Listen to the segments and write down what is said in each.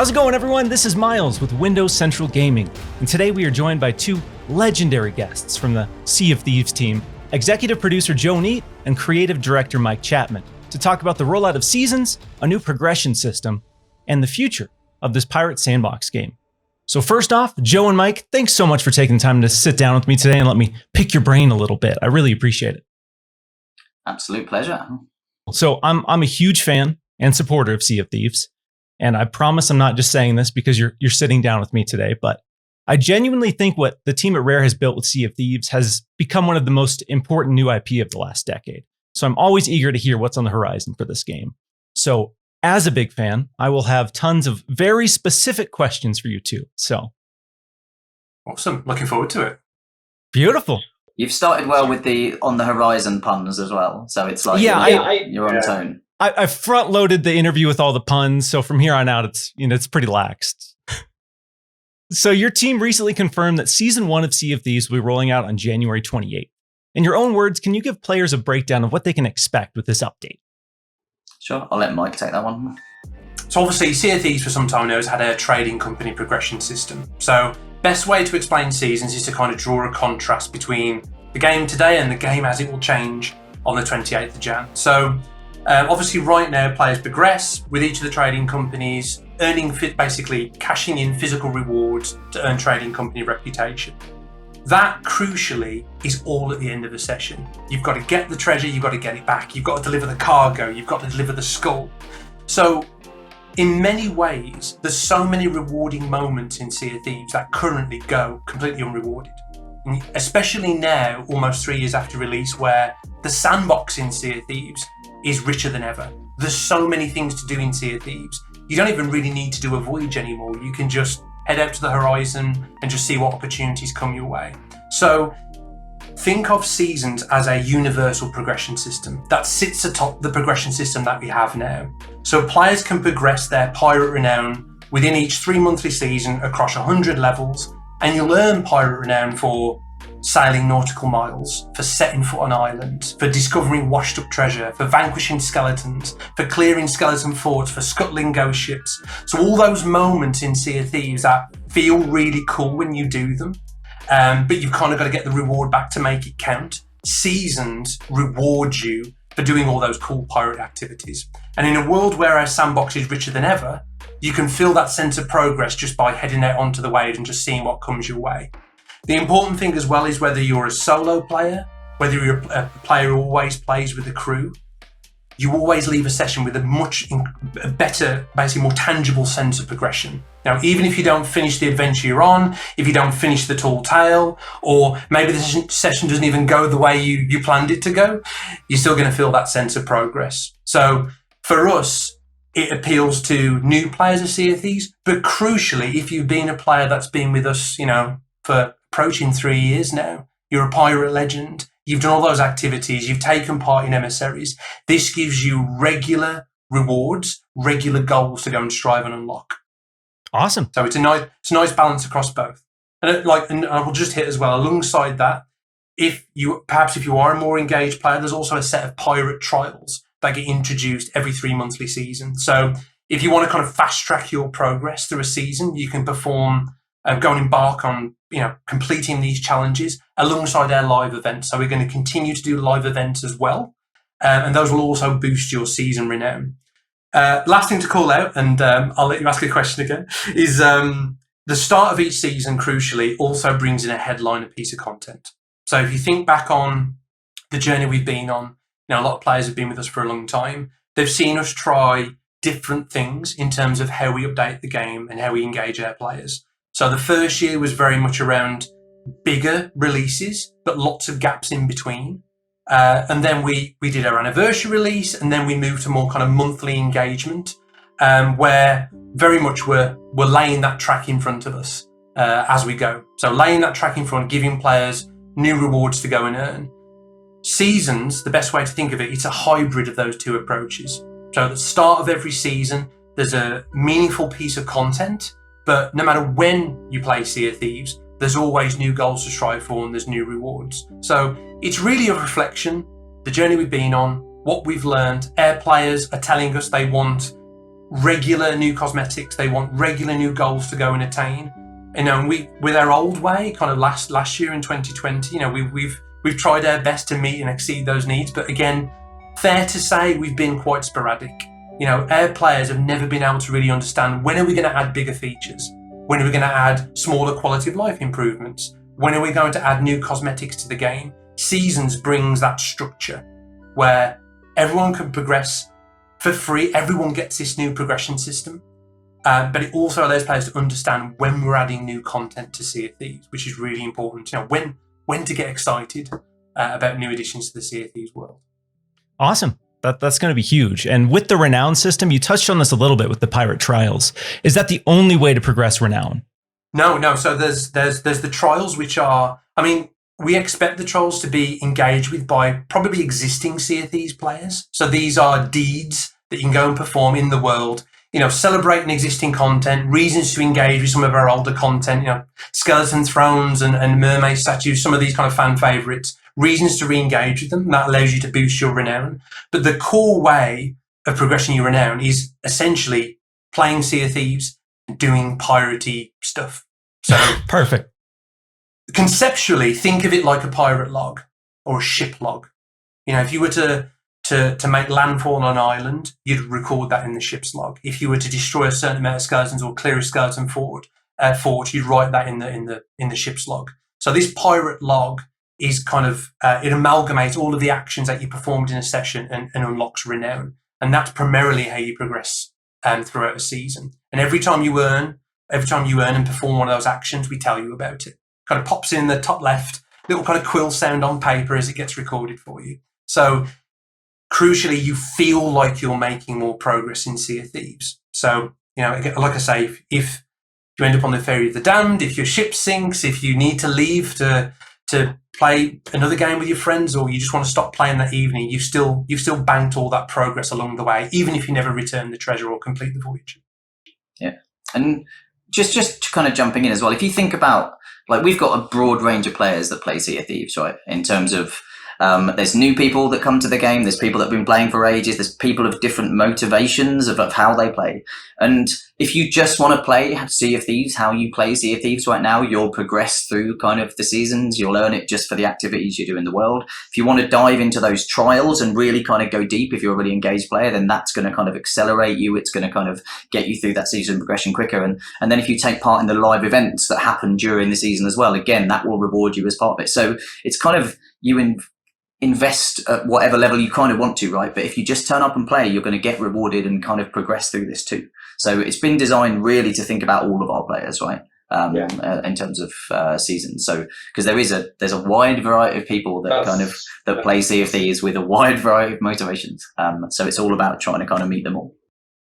How's it going, everyone? This is Miles with Windows Central Gaming, and today we are joined by two legendary guests from the Sea of Thieves team, executive producer Joe Neate and creative director Mike Chapman, to talk about the rollout of seasons, a new progression system, and the future of this pirate sandbox game. So first off, Joe and Mike, thanks so much for taking the time to sit down with me today and let me pick your brain a little bit. I really appreciate it. Absolute pleasure. So I'm a huge fan and supporter of Sea of Thieves. And I promise I'm not just saying this because you're sitting down with me today, but I genuinely think what the team at Rare has built with Sea of Thieves has become one of the most important new IP of the last decade. So I'm always eager to hear what's on the horizon for this game. So as a big fan, I will have tons of very specific questions for you too. So awesome. Looking forward to it. Beautiful. You've started well with the on the horizon puns as well. So it's like you're on tone. I front loaded the interview with all the puns, so from here on out, it's pretty laxed. So your team recently confirmed that Season 1 of Sea of Thieves will be rolling out on January 28th. In your own words, can you give players a breakdown of what they can expect with this update? Sure, I'll let Mike take that one. So obviously, Sea of Thieves for some time now has had a trading company progression system. So best way to explain Seasons is to kind of draw a contrast between the game today and the game as it will change on the 28th of Jan. So obviously, right now, players progress with each of the trading companies, basically cashing in physical rewards to earn trading company reputation. That, crucially, is all at the end of the session. You've got to get the treasure, you've got to get it back, you've got to deliver the cargo, you've got to deliver the skull. So, in many ways, there's so many rewarding moments in Sea of Thieves that currently go completely unrewarded. Especially now, almost 3 years after release, where the sandbox in Sea of Thieves is richer than ever. There's so many things to do in Sea of Thieves. You don't even really need to do a voyage anymore. You can just head out to the horizon and just see what opportunities come your way. So think of Seasons as a universal progression system that sits atop the progression system that we have now. So players can progress their pirate renown within each 3 monthly season across 100 levels, and you'll earn pirate renown for sailing nautical miles, for setting foot on islands, for discovering washed up treasure, for vanquishing skeletons, for clearing skeleton forts, for scuttling ghost ships. So all those moments in Sea of Thieves that feel really cool when you do them, but you've kind of got to get the reward back to make it count. Seasons reward you for doing all those cool pirate activities. And in a world where our sandbox is richer than ever, you can feel that sense of progress just by heading out onto the wave and just seeing what comes your way. The important thing as well is whether you're a solo player, whether you're a player who always plays with the crew, you always leave a session with a much better, basically more tangible sense of progression. Now, even if you don't finish the adventure you're on, if you don't finish the tall tale, or maybe the session doesn't even go the way you planned it to go, you're still going to feel that sense of progress. So for us, it appeals to new players of Sea of Thieves, but crucially, if you've been a player that's been with us, for approaching 3 years now, you're a pirate legend, you've done all those activities, you've taken part in emissaries, this gives you regular rewards, regular goals to go and strive and unlock. Awesome. So it's a nice balance across both. And I will just hit as well, alongside that, if you are a more engaged player, there's also a set of pirate trials that get introduced every 3 monthly seasons. So if you want to kind of fast track your progress through a season, you can perform go and embark on completing these challenges alongside our live events. So we're going to continue to do live events as well, and those will also boost your season renown. Last thing to call out, and I'll let you ask a question again, is the start of each season, crucially, also brings in a headliner piece of content. So if you think back on the journey we've been on, a lot of players have been with us for a long time. They've seen us try different things in terms of how we update the game and how we engage our players. So the first year was very much around bigger releases, but lots of gaps in between. And then we did our anniversary release, and then we moved to more kind of monthly engagement, where very much we're laying that track in front of us as we go. So laying that track in front, giving players new rewards to go and earn. Seasons, the best way to think of it, it's a hybrid of those two approaches. So at the start of every season, there's a meaningful piece of content, but no matter when you play Sea of Thieves, there's always new goals to strive for and there's new rewards. So it's really a reflection, the journey we've been on, what we've learned. Our players are telling us they want regular new cosmetics. They want regular new goals to go and attain. You know, and we, with our old way, kind of last year in 2020, you know, we've tried our best to meet and exceed those needs. But again, fair to say we've been quite sporadic. You know, our players have never been able to really understand, when are we going to add bigger features? When are we going to add smaller quality of life improvements? When are we going to add new cosmetics to the game? Seasons brings that structure where everyone can progress for free. Everyone gets this new progression system. But it also allows players to understand when we're adding new content to Sea of Thieves, which is really important. You know, when to get excited about new additions to the Sea of Thieves world. Awesome. That's going to be huge. And with the Renown system, you touched on this a little bit with the pirate trials. Is that the only way to progress Renown? No. So there's the trials, which are, I mean, we expect the trials to be engaged with by probably existing Sea of Thieves players. So these are deeds that you can go and perform in the world. You know, celebrating existing content, reasons to engage with some of our older content, you know, skeleton thrones and mermaid statues, some of these kind of fan favourites, reasons to re-engage with them. That allows you to boost your renown. But the core way of progressing your renown is essentially playing Sea of Thieves and doing piratey stuff. So perfect. Conceptually, think of it like a pirate log or a ship log. You know, if you were to make landfall on an island, you'd record that in the ship's log. If you were to destroy a certain amount of skeletons or clear a skeleton fort, you'd write that in the ship's log. So this pirate log is kind of it amalgamates all of the actions that you performed in a session and unlocks renown, and that's primarily how you progress throughout a season. And every time you earn and perform one of those actions, we tell you about it. Kind of pops in the top left, little kind of quill sound on paper as it gets recorded for you. So crucially, you feel like you're making more progress in Sea of Thieves. So, you know, like I say, if you end up on the Ferry of the Damned, if your ship sinks, if you need to leave to play another game with your friends, or you just want to stop playing that evening, you've still banked all that progress along the way, even if you never return the treasure or complete the voyage. Yeah, and just kind of jumping in as well, if you think about, like, we've got a broad range of players that play Sea of Thieves, right? In terms of there's new people that come to the game. There's people that have been playing for ages. There's people of different motivations of how they play. And if you just want to play Sea of Thieves, how you play Sea of Thieves right now, you'll progress through kind of the seasons. You'll learn it just for the activities you do in the world. If you want to dive into those trials and really kind of go deep, if you're a really engaged player, then that's going to kind of accelerate you. It's going to kind of get you through that season progression quicker. And then if you take part in the live events that happen during the season as well, again, that will reward you as part of it. So it's kind of you invest at whatever level you kind of want to, right? But if you just turn up and play, you're going to get rewarded and kind of progress through this too. So it's been designed really to think about all of our players, right? In terms of seasons. So because there's a wide variety of people that play Sea of Thieves with a wide variety of motivations. So it's all about trying to kind of meet them all.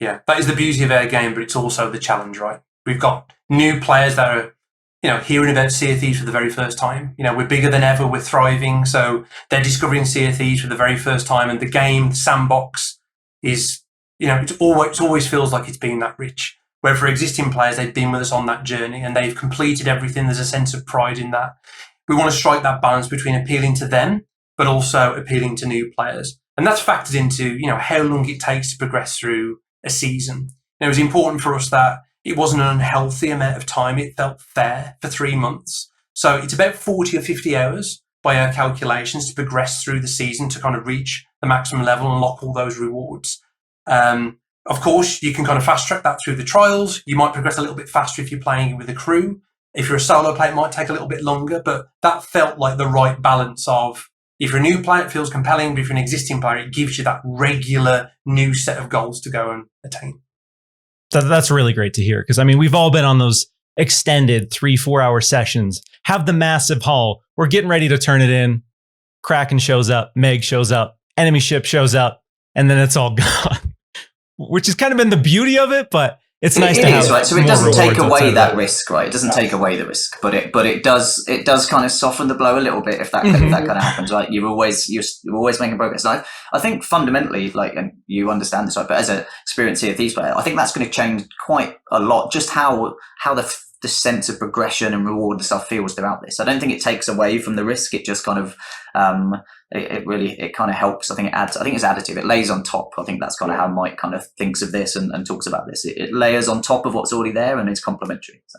Yeah, that is the beauty of our game, but it's also the challenge, right? We've got new players that are, you know, hearing about Sea of Thieves for the very first time. You know, we're bigger than ever, we're thriving, so they're discovering Sea of Thieves for the very first time, and the game, the sandbox, is, you know, it always feels like it's been that rich. Where for existing players, they've been with us on that journey and they've completed everything. There's a sense of pride in that. We want to strike that balance between appealing to them, but also appealing to new players. And that's factored into, you know, how long it takes to progress through a season. And it was important for us that it wasn't an unhealthy amount of time. It felt fair for 3 months. So it's about 40 or 50 hours by our calculations to progress through the season to kind of reach the maximum level and unlock all those rewards. Of course, you can kind of fast track that through the trials. You might progress a little bit faster if you're playing it with a crew. If you're a solo player, it might take a little bit longer, but that felt like the right balance of, if you're a new player, it feels compelling, but if you're an existing player, it gives you that regular new set of goals to go and attain. That's really great to hear, because I mean, we've all been on those extended 3-4 hour sessions, have the massive haul, we're getting ready to turn it in, Kraken shows up, Meg shows up, enemy ship shows up, and then it's all gone. Which has kind of been the beauty of it, but it's nice to have. Right? So it doesn't take away that risk, right? It doesn't take away the risk, but it does kind of soften the blow a little bit if that kind of happens, right? You're always making progress. And I think fundamentally, like, and you understand this, right? But as an experienced Sea of Thieves player, I think that's going to change quite a lot. Just how the the sense of progression and reward and stuff feels throughout this. I don't think it takes away from the risk. It just kind of it kind of helps. I think it's additive. It lays on top. I think that's kind of how Mike kind of thinks of this and talks about this. It layers on top of what's already there, and it's complementary. So.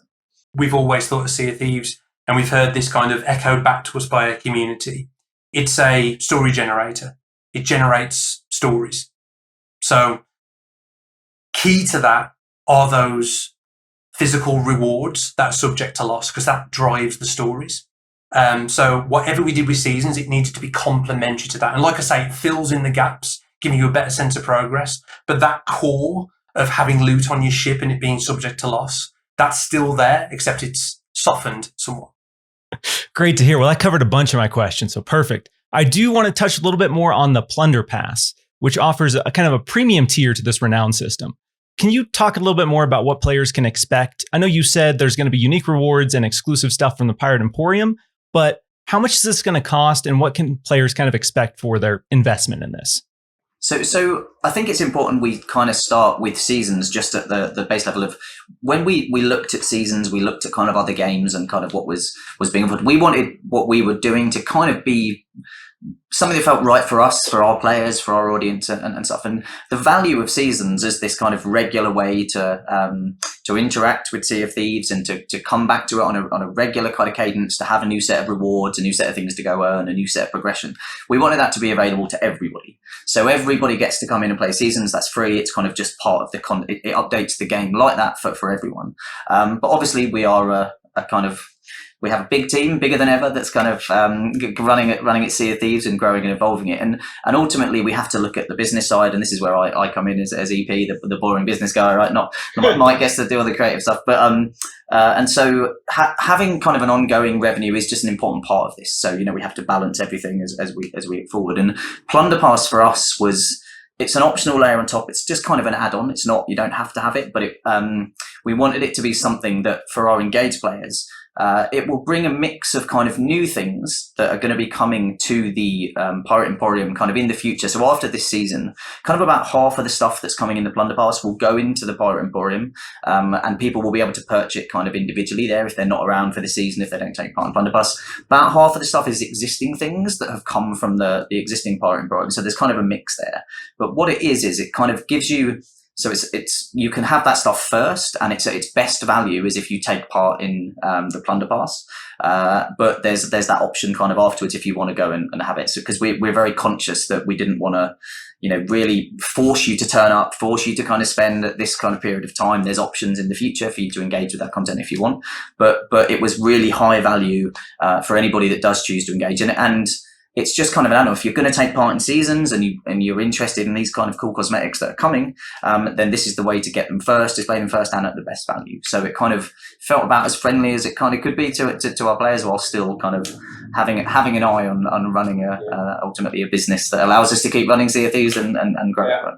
We've always thought of Sea of Thieves, and we've heard this kind of echoed back to us by a community. It's a story generator. It generates stories. So key to that are those physical rewards that are subject to loss, because that drives the stories. So whatever we did with seasons, it needed to be complementary to that. And like I say, it fills in the gaps, giving you a better sense of progress. But that core of having loot on your ship and it being subject to loss, that's still there, except it's softened somewhat. Great to hear. Well, that covered a bunch of my questions, so perfect. I do want to touch a little bit more on the Plunder Pass, which offers a kind of a premium tier to this Renown system. Can you talk a little bit more about what players can expect? I know you said there's going to be unique rewards and exclusive stuff from the Pirate Emporium, but how much is this going to cost, and what can players kind of expect for their investment in this? So I think it's important we kind of start with seasons just at the base level of when we looked at seasons, we looked at kind of other games and kind of what was being offered. We wanted what we were doing to kind of be something that felt right for us, for our players, for our audience and stuff. And the value of seasons is this kind of regular way to interact with Sea of Thieves and to come back to it on a regular kind of cadence, to have a new set of rewards, a new set of things to go earn, a new set of progression. We wanted that to be available to everybody. So everybody gets to come in and play seasons. That's free. It's kind of just part of the it updates the game like that for everyone. But obviously we are we have a big team, bigger than ever, that's kind of running at Sea of Thieves and growing and evolving it. And ultimately, we have to look at the business side, and this is where I come in as EP, the boring business guy, right? Not Mike gets to do all the creative stuff, but and so having kind of an ongoing revenue is just an important part of this. So we have to balance everything as we get forward. And Plunder Pass for us it's an optional layer on top. It's just kind of an add-on. It's not, you don't have to have it, but we wanted it to be something that for our engaged players, it will bring a mix of kind of new things that are going to be coming to the Pirate Emporium kind of in the future. So after this season, kind of about half of the stuff that's coming in the Plunder Pass will go into the Pirate Emporium, and people will be able to purchase it kind of individually there if they're not around for the season, if they don't take part in Plunder Pass. About half of the stuff is existing things that have come from the existing Pirate Emporium. So there's kind of a mix there. But what it is it kind of gives you, so it's you can have that stuff first, and its best value is if you take part in the Plunder Pass. But there's that option kind of afterwards if you want to go and have it. So because we're very conscious that we didn't want to, really force you to turn up, force you to kind of spend this kind of period of time. There's options in the future for you to engage with that content if you want. But it was really high value for anybody that does choose to engage in it. And it's just kind of an add-on. If you're going to take part in seasons and you're interested in these kind of cool cosmetics that are coming, then this is the way to get them first, display them first, and at the best value. So it kind of felt about as friendly as it kind of could be to our players, while still kind of having an eye on running ultimately a business that allows us to keep running Sea of Thieves and grow. Yeah.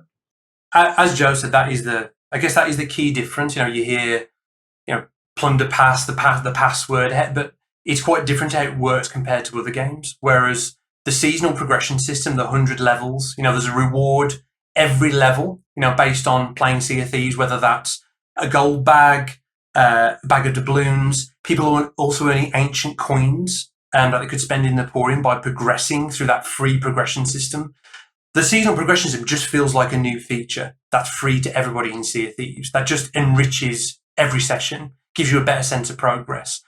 As Joe said, that is the key difference. You hear, Plunder Pass, the password, but it's quite different how it works compared to other games. Whereas the seasonal progression system, the 100 levels, there's a reward every level, based on playing Sea of Thieves, whether that's a gold bag, a bag of doubloons. People are also earning ancient coins that they could spend in the Emporium by progressing through that free progression system. The seasonal progression system just feels like a new feature that's free to everybody in Sea of Thieves. That just enriches every session, gives you a better sense of progress.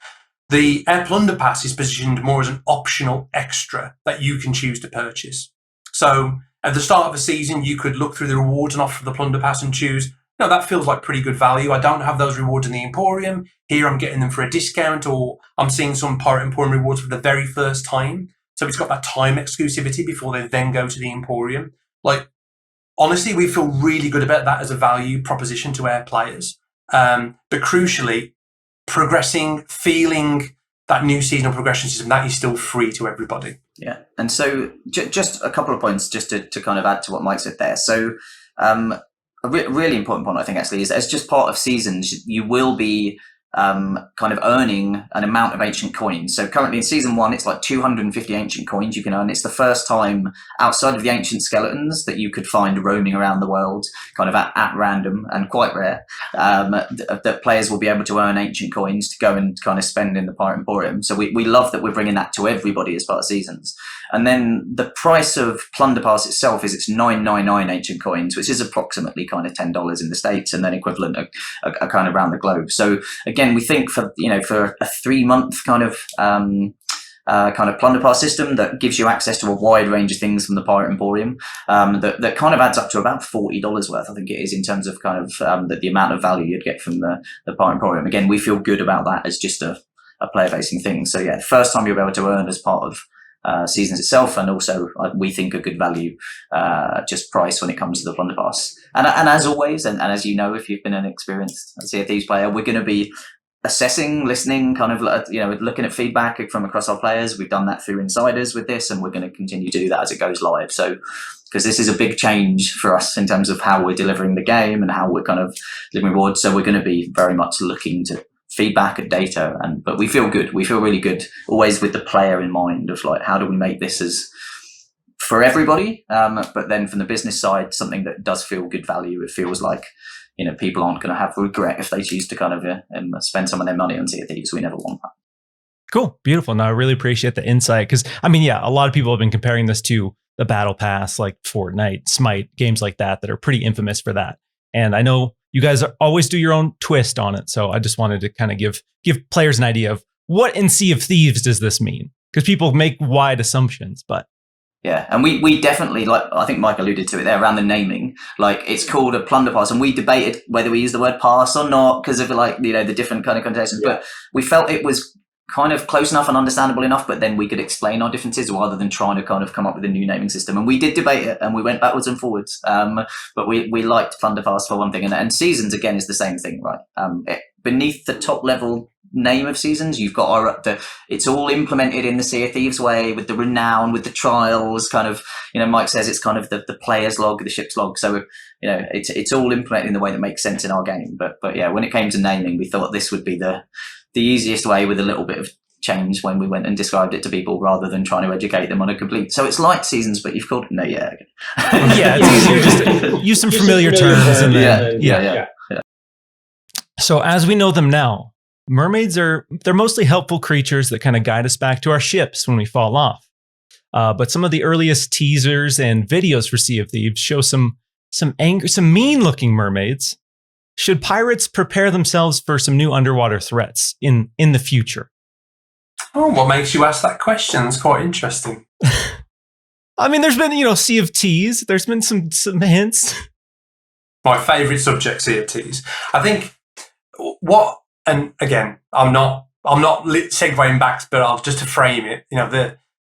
The Plunder Pass is positioned more as an optional extra that you can choose to purchase. So at the start of a season, you could look through the rewards and offer the Plunder Pass and choose, that feels like pretty good value. I don't have those rewards in the Emporium. Here I'm getting them for a discount, or I'm seeing some Pirate Emporium rewards for the very first time. So it's got that time exclusivity before they then go to the Emporium. Honestly, we feel really good about that as a value proposition to our players. But crucially, progressing, feeling that new seasonal progression system, that is still free to everybody. Yeah. And so just a couple of points just to kind of add to what Mike said there. So a really important point, I think, actually, is as just part of seasons, you will be kind of earning an amount of ancient coins. So currently in season 1, it's like 250 ancient coins you can earn. It's the first time outside of the ancient skeletons that you could find roaming around the world, kind of at random and quite rare, that players will be able to earn ancient coins to go and kind of spend in the Pirate Emporium. So we love that we're bringing that to everybody as part of seasons. And then the price of Plunder Pass itself is it's 999 ancient coins, which is approximately kind of $10 in the States, and then equivalent kind of around the globe. So again, we think for a 3-month kind of Plunder Pass system that gives you access to a wide range of things from the Pirate Emporium, that kind of adds up to about $40 worth, I think it is, in terms of kind of the amount of value you'd get from the Pirate Emporium. Again, we feel good about that as just a player-facing thing. So yeah, first time you'll be able to earn as part of seasons itself, and also we think a good value just price when it comes to the Plunder Pass. And as always, and as you know, if you've been an experienced Sea of Thieves player, we're going to be assessing, listening, kind of looking at feedback from across our players. We've done that through Insiders with this, and we're going to continue to do that as it goes live. So because this is a big change for us in terms of how we're delivering the game and how we're kind of delivering rewards, so we're going to be very much looking to feedback and data, but we feel good. We feel really good, always with the player in mind of like, how do we make this as for everybody? But then from the business side, something that does feel good value. It feels like, people aren't going to have regret if they choose to kind of spend some of their money on Sea of Thieves. We never want that. Cool. Beautiful. No, I really appreciate the insight. Because a lot of people have been comparing this to the Battle Pass, like Fortnite, Smite, games like that are pretty infamous for that. And I know you guys always do your own twist on it. So I just wanted to kind of give players an idea of what in Sea of Thieves does this mean? Because people make wide assumptions, but. Yeah, and we definitely, like, I think Mike alluded to it there around the naming. Like, it's called a Plunder Pass, and we debated whether we use the word pass or not because of the different kind of connotations. Yeah. But we felt it was kind of close enough and understandable enough, but then we could explain our differences rather than trying to kind of come up with a new naming system. And we did debate it, and we went backwards and forwards. But we liked Plunder Pass for one thing, and Seasons again is the same thing, right? Beneath the top level name of Seasons, you've got it's all implemented in the Sea of Thieves way, with the Renown, with the trials, kind of, Mike says it's kind of the player's log, the ship's log. So it's all implemented in the way that makes sense in our game. But yeah, when it came to naming, we thought this would be the easiest way, with a little bit of change when we went and described it to people, rather than trying to educate them on a complete. So it's like Seasons, but you've called it. No, yeah, yeah, it's easier just to use some familiar terms. And then, yeah. So as we know them now, mermaids they're mostly helpful creatures that kind of guide us back to our ships when we fall off. But some of the earliest teasers and videos for Sea of Thieves show some mean-looking mermaids. Should pirates prepare themselves for some new underwater threats in the future? Oh, what makes you ask that question? It's quite interesting. There's been, Sea of Teas. There's been some hints. My favourite subject, Sea of Teas. I think and again, I'm not segueing back, but I'll just to frame it.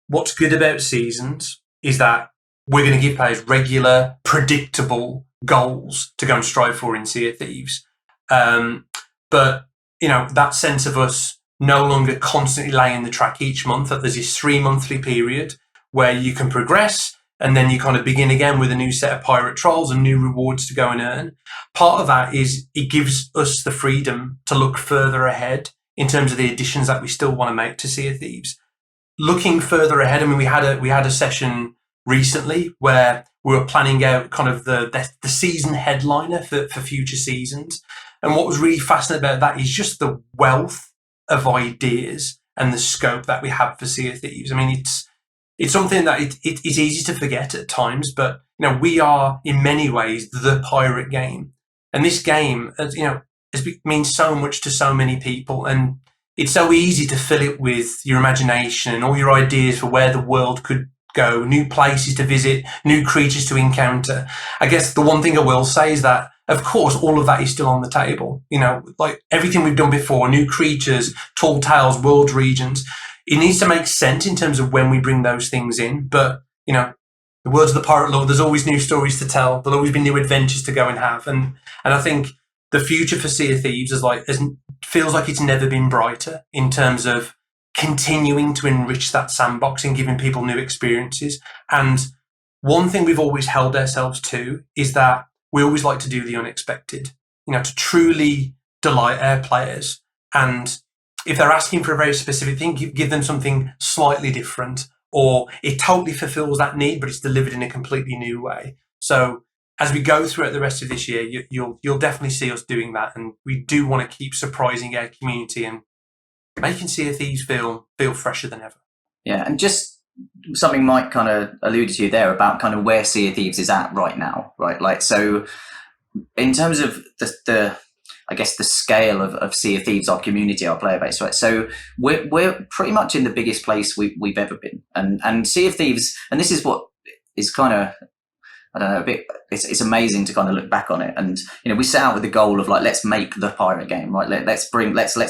What's good about Seasons is that we're going to give players regular, predictable goals to go and strive for in Sea of Thieves. But that sense of us no longer constantly laying the track each month, that there's this 3-monthly period where you can progress, and then you kind of begin again with a new set of pirate trolls and new rewards to go and earn. Part of that is it gives us the freedom to look further ahead in terms of the additions that we still want to make to Sea of Thieves. Looking further ahead, we had a session recently where we were planning out kind of the season headliner for future seasons. And what was really fascinating about that is just the wealth of ideas and the scope that we have for Sea of Thieves. It's something that it's easy to forget at times, but we are in many ways the pirate game, and this game, means so much to so many people, and it's so easy to fill it with your imagination and all your ideas for where the world could go, new places to visit, new creatures to encounter. I guess the one thing I will say is that, of course, all of that is still on the table. Like everything we've done before, new creatures, tall tales, world regions. It needs to make sense in terms of when we bring those things in. But, the words of the pirate lord, there's always new stories to tell. There'll always be new adventures to go and have. And I think the future for Sea of Thieves feels like it's never been brighter in terms of continuing to enrich that sandbox and giving people new experiences. And one thing we've always held ourselves to is that we always like to do the unexpected, to truly delight our players. And if they're asking for a very specific thing, give them something slightly different, or it totally fulfills that need, but it's delivered in a completely new way. So as we go throughout the rest of this year, you'll definitely see us doing that, and we do want to keep surprising our community and making Sea of Thieves feel fresher than ever. Yeah, and just something Mike kind of alluded to there about kind of where Sea of Thieves is at right now, right? Like, so in terms of the I guess the scale of Sea of Thieves, our community, our player base, right? So we're pretty much in the biggest place we've ever been, and Sea of Thieves, and this is what is kind of, I don't know, a bit. It's amazing to kind of look back on it, and we set out with the goal of like, let's make the pirate game, right? Let's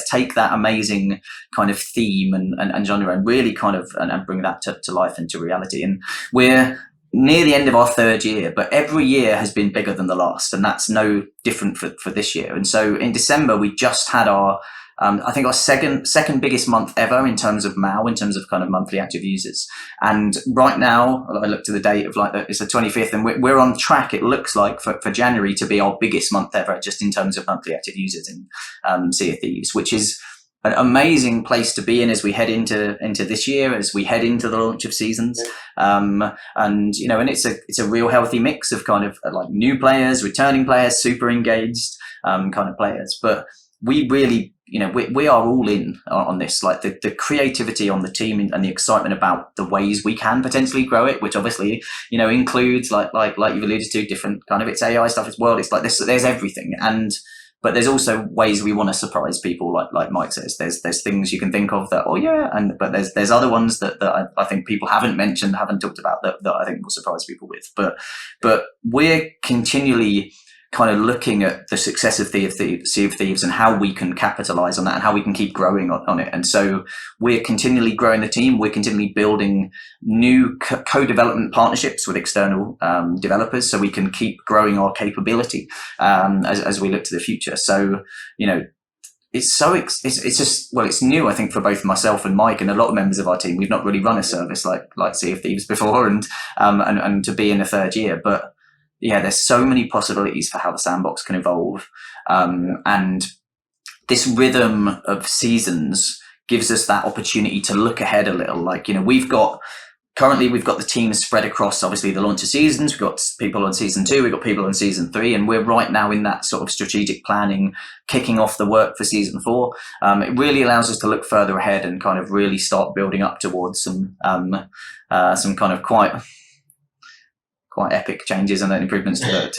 take that amazing kind of theme and genre and really kind of and bring that to life and to reality. And we're near the end of our third year, but every year has been bigger than the last, and that's no different for this year. And so in December, we just had our I think our second biggest month ever in terms of MAU, in terms of kind of monthly active users. And right now, I looked at the date of it's the 25th, and we're on track, it looks like, for January to be our biggest month ever, just in terms of monthly active users in Sea of Thieves, which is an amazing place to be in as we head into this year, as we head into the launch of seasons. And it's a real healthy mix of kind of like new players, returning players, super engaged kind of players. But we really, we are all in on this, like the creativity on the team and the excitement about the ways we can potentially grow it, which obviously, includes like you've alluded to, different kind of, it's AI stuff as well. It's like this, there's everything. But there's also ways we want to surprise people, like Mike says. There's things you can think of that, but there's other ones that I think people haven't mentioned, haven't talked about that I think will surprise people with. But we're continually kind of looking at the success of Sea of Thieves and how we can capitalize on that and how we can keep growing on it. And so we're continually growing the team. We're continually building new co-development partnerships with external developers, so we can keep growing our capability as we look to the future. So, it's new, I think, for both myself and Mike and a lot of members of our team. We've not really run a service like Sea of Thieves before, and to be in the third year, but yeah, there's so many possibilities for how the sandbox can evolve. And this rhythm of seasons gives us that opportunity to look ahead a little. Like, we've got the teams spread across, obviously, the launch of seasons. We've got people on season 2, we've got people on season 3, and we're right now in that sort of strategic planning, kicking off the work for season 4. It really allows us to look further ahead and kind of really start building up towards some kind of quite epic changes and improvements to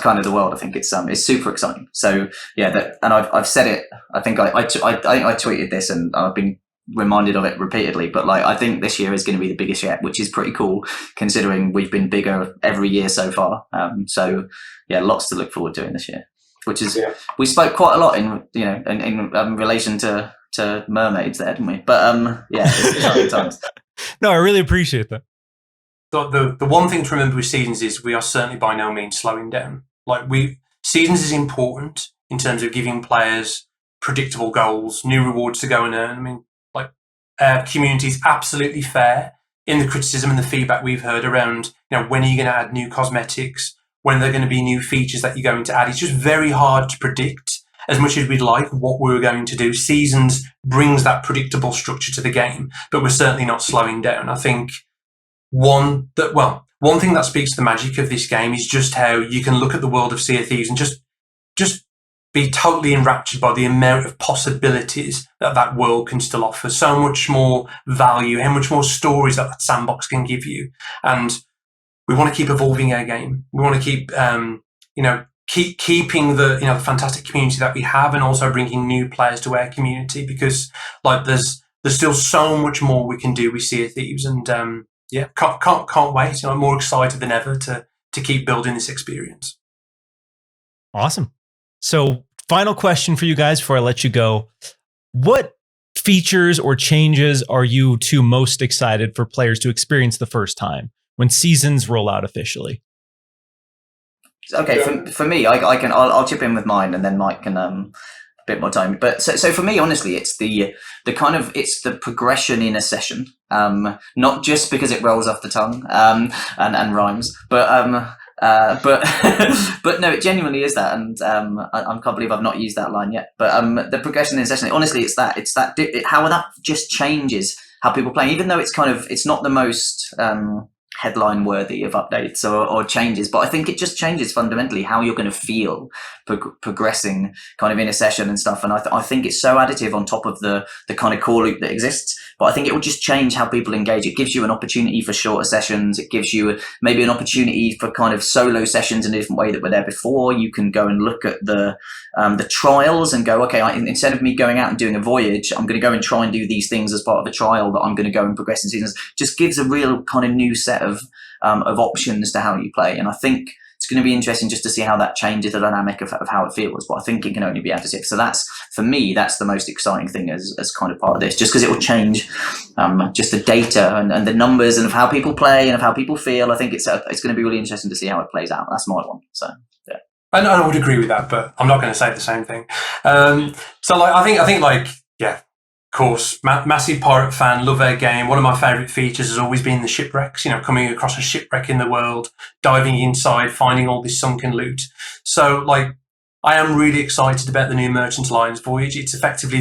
kind of the world. I think it's super exciting. So yeah, and I've said it. I think I tweeted this, and I've been reminded of it repeatedly. But I think this year is going to be the biggest yet, which is pretty cool considering we've been bigger every year so far. So yeah, lots to look forward to in this year. Which is we spoke quite a lot in relation to Mermaids there, didn't we? But it's exciting times. No, I really appreciate that. The one thing to remember with seasons is we are certainly by no means slowing down. Seasons is important in terms of giving players predictable goals, new rewards to go and earn. I mean, our community is absolutely fair in the criticism and the feedback we've heard around, when are you going to add new cosmetics? When are there going to be new features that you're going to add? It's just very hard to predict, as much as we'd like, what we're going to do. Seasons brings that predictable structure to the game, but we're certainly not slowing down. I think one thing that speaks to the magic of this game is just how you can look at the world of Sea of Thieves and just be totally enraptured by the amount of possibilities that world can still offer. So much more value, how much more stories that sandbox can give you. And we want to keep evolving our game. We want to keep, keeping the fantastic community that we have, and also bringing new players to our community, because there's still so much more we can do with Sea of Thieves. And can't wait. I'm more excited than ever to keep building this experience. Awesome. So, final question for you guys before I let you go. What features or changes are you two most excited for players to experience the first time when seasons roll out officially? Okay, for me, I'll chip in with mine, and then Mike can a bit more time. But so for me, honestly, it's the progression in a session. Not just because it rolls off the tongue and rhymes, but But but no, it genuinely is that, and I can't believe I've not used that line yet. But the progression in session, honestly, it's how that just changes how people play, even though it's not the most headline worthy of updates or changes, but I think it just changes fundamentally how you're going to feel progressing kind of in a session and stuff. And I think it's so additive on top of the kind of core loop that exists, but I think it will just change how people engage. It gives you an opportunity for shorter sessions. It gives you maybe an opportunity for kind of solo sessions in a different way that were there before. You can go and look at the trials and go, okay, instead of me going out and doing a voyage, I'm going to go and try and do these things as part of a trial that I'm going to go and progress in seasons. Just gives a real kind of new set of options to how you play. And I think it's going to be interesting just to see how that changes the dynamic of how it feels. But I think it can only be additive. So that's, for me, that's the most exciting thing as kind of part of this, just because it will change just the data and the numbers and of how people play and of how people feel. I think it's going to be really interesting to see how it plays out. That's my one. So yeah. I would agree with that, but I'm not going to say the same thing. So like, I think like, yeah, of course, massive pirate fan, love their game. One of my favourite features has always been the shipwrecks, coming across a shipwreck in the world, diving inside, finding all this sunken loot. So like, I am really excited about the new Merchant Alliance voyage. It's effectively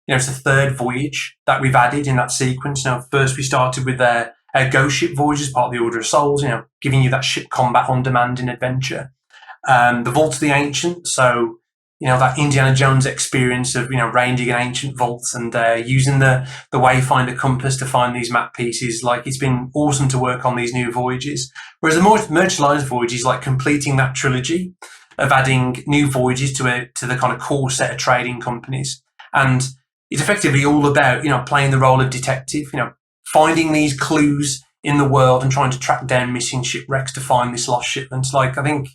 it's the third voyage that we've added in that sequence. First we started with their ghost ship voyage as part of the Order of Souls, giving you that ship combat on demand in adventure. The Vault of the Ancient, so that Indiana Jones experience of ranging an ancient vault and using the Wayfinder compass to find these map pieces. Like, it's been awesome to work on these new voyages. Whereas the Merchant Alliance voyage is like completing that trilogy of adding new voyages to the kind of core set of trading companies, and it's effectively all about playing the role of detective, finding these clues in the world and trying to track down missing shipwrecks to find this lost shipment. Like, I think,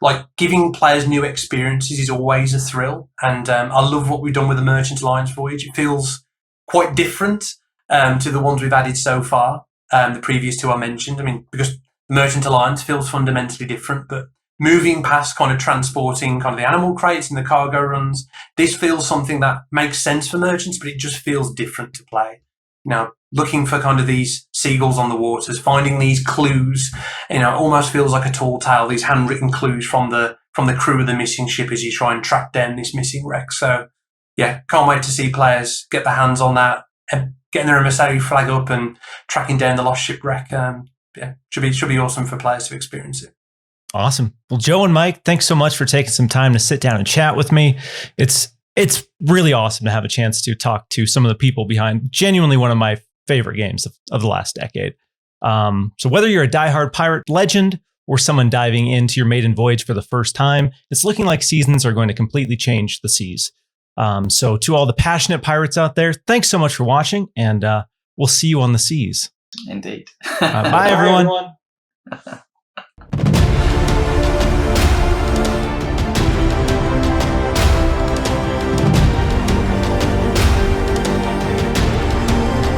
like, giving players new experiences is always a thrill, and I love what we've done with the Merchant Alliance voyage. It feels quite different to the ones we've added so far, the previous two I mentioned. I mean, because the Merchant Alliance feels fundamentally different, but moving past kind of transporting kind of the animal crates and the cargo runs, this feels something that makes sense for merchants, but it just feels different to play. Looking for kind of these seagulls on the waters, finding these clues, almost feels like a tall tale, these handwritten clues from the crew of the missing ship as you try and track down this missing wreck. So yeah, can't wait to see players get their hands on that, getting their emissary flag up and tracking down the lost shipwreck. Yeah, should be awesome for players to experience it. Awesome. Well, Joe and Mike, thanks so much for taking some time to sit down and chat with me. It's really awesome to have a chance to talk to some of the people behind genuinely one of my favorite games of the last decade. So whether you're a diehard pirate legend or someone diving into your maiden voyage for the first time, it's looking like seasons are going to completely change the seas. So to all the passionate pirates out there, thanks so much for watching, and we'll see you on the seas. Indeed. Bye, everyone.